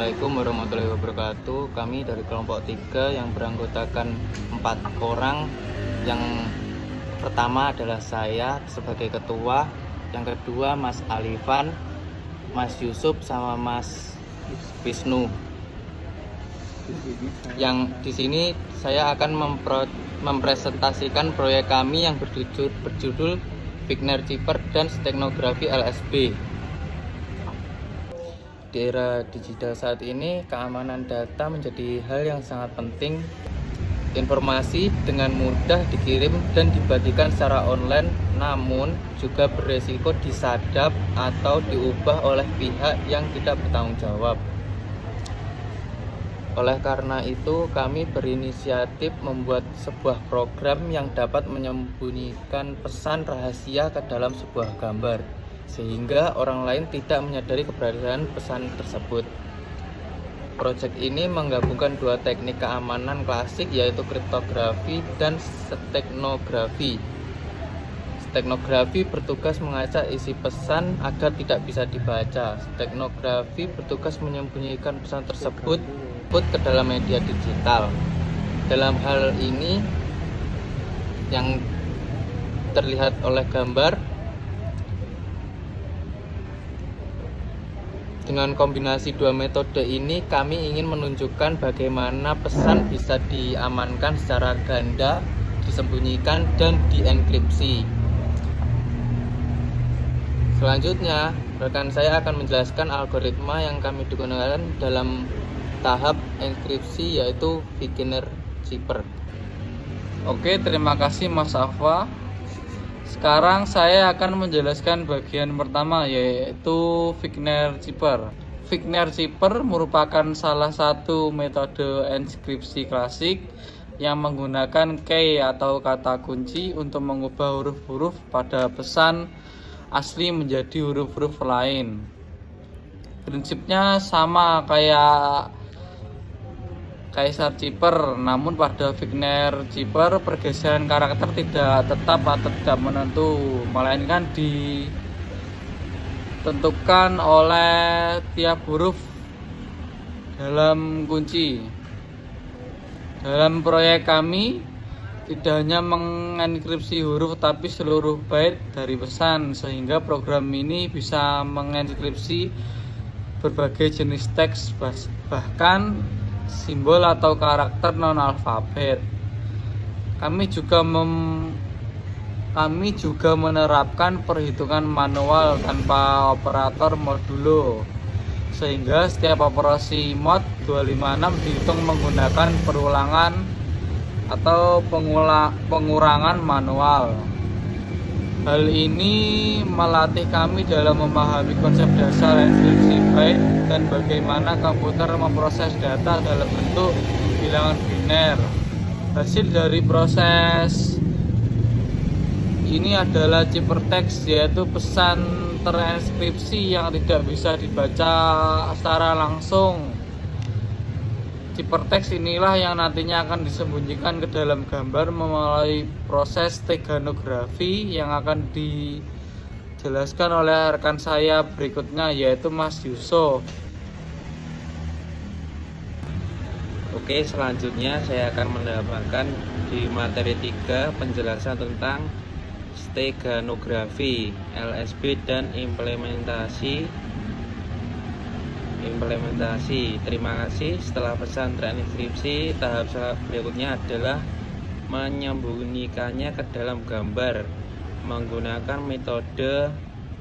Assalamualaikum warahmatullahi wabarakatuh. Kami dari kelompok 3 yang beranggotakan 4 orang. Yang pertama adalah saya sebagai ketua, yang kedua Mas Alifan, Mas Yusuf, sama Mas Wisnu. Yang di sini saya akan mempresentasikan proyek kami yang berjudul Figner Chipper dan Stenografi LSB. Di era digital saat ini, keamanan data menjadi hal yang sangat penting. Informasi dengan mudah dikirim dan dibagikan secara online, namun juga beresiko disadap atau diubah oleh pihak yang tidak bertanggung jawab. Oleh karena itu, kami berinisiatif membuat sebuah program yang dapat menyembunyikan pesan rahasia ke dalam sebuah gambar, sehingga orang lain tidak menyadari keberadaan pesan tersebut. Proyek ini menggabungkan dua teknik keamanan klasik, yaitu kriptografi dan stenografi. Stenografi bertugas mengacak isi pesan agar tidak bisa dibaca. Stenografi bertugas menyembunyikan pesan tersebut ke dalam media digital. Dalam hal ini yang terlihat oleh gambar, dengan kombinasi dua metode ini kami ingin menunjukkan bagaimana pesan bisa diamankan secara ganda, disembunyikan, dan dienkripsi. Selanjutnya, rekan saya akan menjelaskan algoritma yang kami gunakan dalam tahap enkripsi, yaitu Figner Chipper. Oke, terima kasih Mas Afwa. Sekarang saya akan menjelaskan bagian pertama, yaitu Figner Chipper. Figner Chipper merupakan salah satu metode enkripsi klasik yang menggunakan key atau kata kunci untuk mengubah huruf-huruf pada pesan asli menjadi huruf-huruf lain. Prinsipnya sama kayak Kaisar Chipper, namun pada Figner Chipper pergeseran karakter tidak tetap atau tidak menentu, melainkan ditentukan oleh tiap huruf dalam kunci. Dalam proyek kami tidak hanya mengenkripsi huruf tapi seluruh bait dari pesan, sehingga program ini bisa mengenkripsi berbagai jenis teks, bahkan simbol atau karakter non-alfabet. Kami juga menerapkan perhitungan manual tanpa operator modulo, sehingga setiap operasi mod 256 dihitung menggunakan perulangan atau pengurangan manual. Hal ini melatih kami dalam memahami konsep dasar enkripsi byte dan bagaimana komputer memproses data dalam bentuk bilangan biner. Hasil dari proses ini adalah ciphertext, yaitu pesan terenkripsi yang tidak bisa dibaca secara langsung. Ciphertext inilah yang nantinya akan disembunyikan ke dalam gambar melalui proses stenografi yang akan dijelaskan oleh rekan saya berikutnya, yaitu Mas Yusuf. Oke, selanjutnya saya akan menambahkan di materi 3 penjelasan tentang stenografi, LSB, dan implementasi. Terima kasih. Setelah pesan terenkripsi, tahap berikutnya adalah menyembunyikannya ke dalam gambar menggunakan metode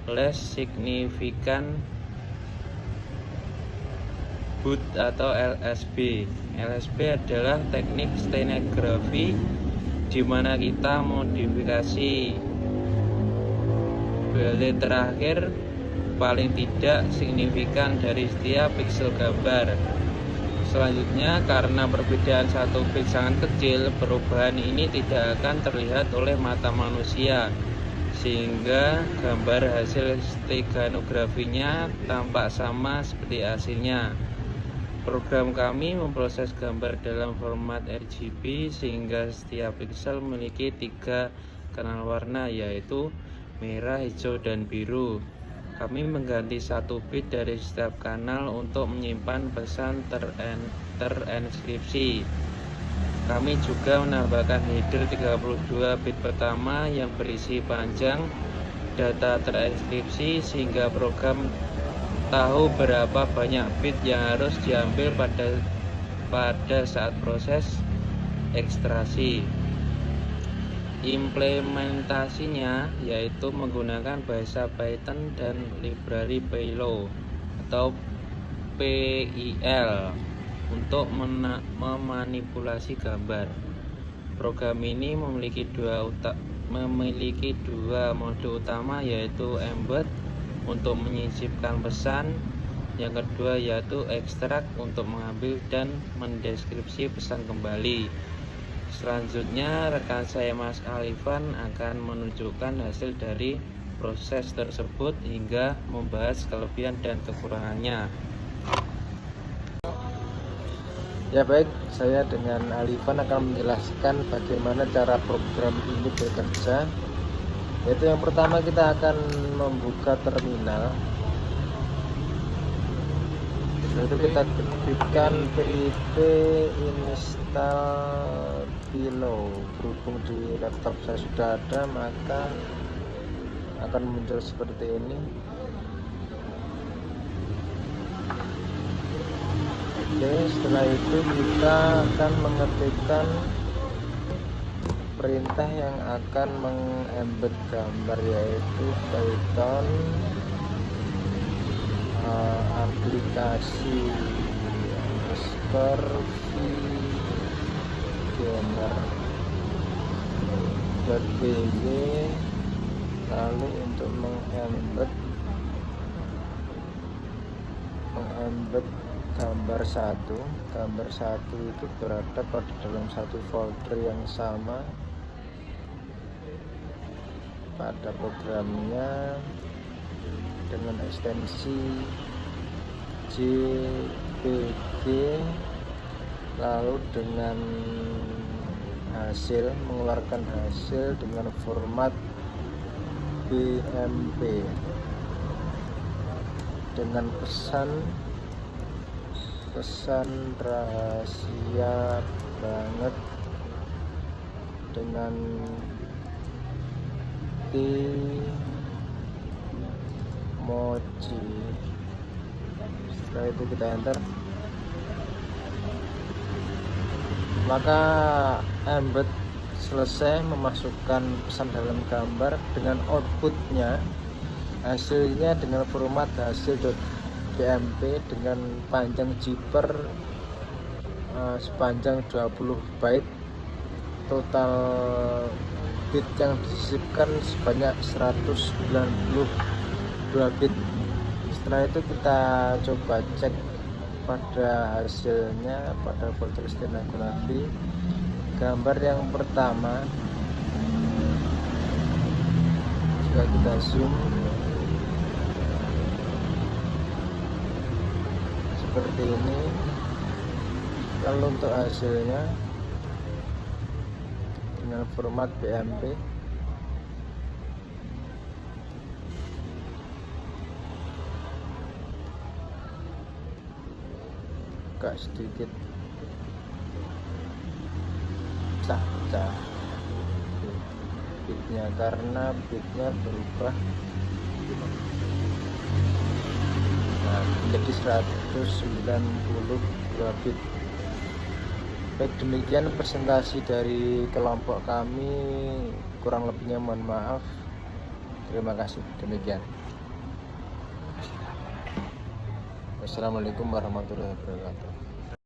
less significant boot atau LSB. LSB adalah teknik stenografi di mana kita modifikasi balik terakhir paling tidak signifikan dari setiap pixel gambar. Selanjutnya, karena perbedaan satu bit sangat kecil, perubahan ini tidak akan terlihat oleh mata manusia, sehingga gambar hasil stenografinya tampak sama seperti aslinya. Program kami memproses gambar dalam format RGB sehingga setiap pixel memiliki 3 kanal warna, yaitu merah, hijau, dan biru. Kami mengganti 1 bit dari setiap kanal untuk menyimpan pesan terenkripsi. Kami juga menambahkan header 32 bit pertama yang berisi panjang data terenkripsi sehingga program tahu berapa banyak bit yang harus diambil pada saat proses ekstraksi. Implementasinya yaitu menggunakan bahasa Python dan library PIL atau PIL untuk memanipulasi gambar. Program ini memiliki dua mode utama, yaitu embed untuk menyisipkan pesan, yang kedua yaitu ekstrak untuk mengambil dan mendeskripsi pesan kembali. Selanjutnya rekan saya Mas Alifan akan menunjukkan hasil dari proses tersebut hingga membahas kelebihan dan kekurangannya. Ya baik, saya dengan Alifan akan menjelaskan bagaimana cara program ini bekerja. Yaitu yang pertama kita akan membuka terminal. Lalu kita ketikkan pip install below. Berhubung di laptop saya sudah ada, maka akan muncul seperti ini. Oke, setelah itu kita akan mengetikkan perintah yang akan mengembed gambar, yaitu Python aplikasi vgamer.py. Lalu untuk mengembed gambar satu itu berada pada dalam satu folder yang sama pada programnya dengan ekstensi jpg, lalu dengan hasil mengeluarkan hasil dengan format bmp dengan pesan rahasia banget dengan emoji. Setelah itu kita enter, maka embed selesai memasukkan pesan dalam gambar dengan outputnya, hasilnya dengan format hasil.bmp dengan panjang zipper sepanjang 20 byte. Total bit yang disisipkan sebanyak 192 bit. Setelah itu kita coba cek pada hasilnya pada folder stenografi. Gambar yang pertama, jika kita zoom seperti ini. Lalu untuk hasilnya dengan format bmp, agak sedikit pecah bitnya karena bitnya berubah menjadi 192 bit. Baik, demikian presentasi dari kelompok kami, kurang lebihnya mohon maaf. Terima kasih. Demikian. Wassalamualaikum warahmatullahi wabarakatuh.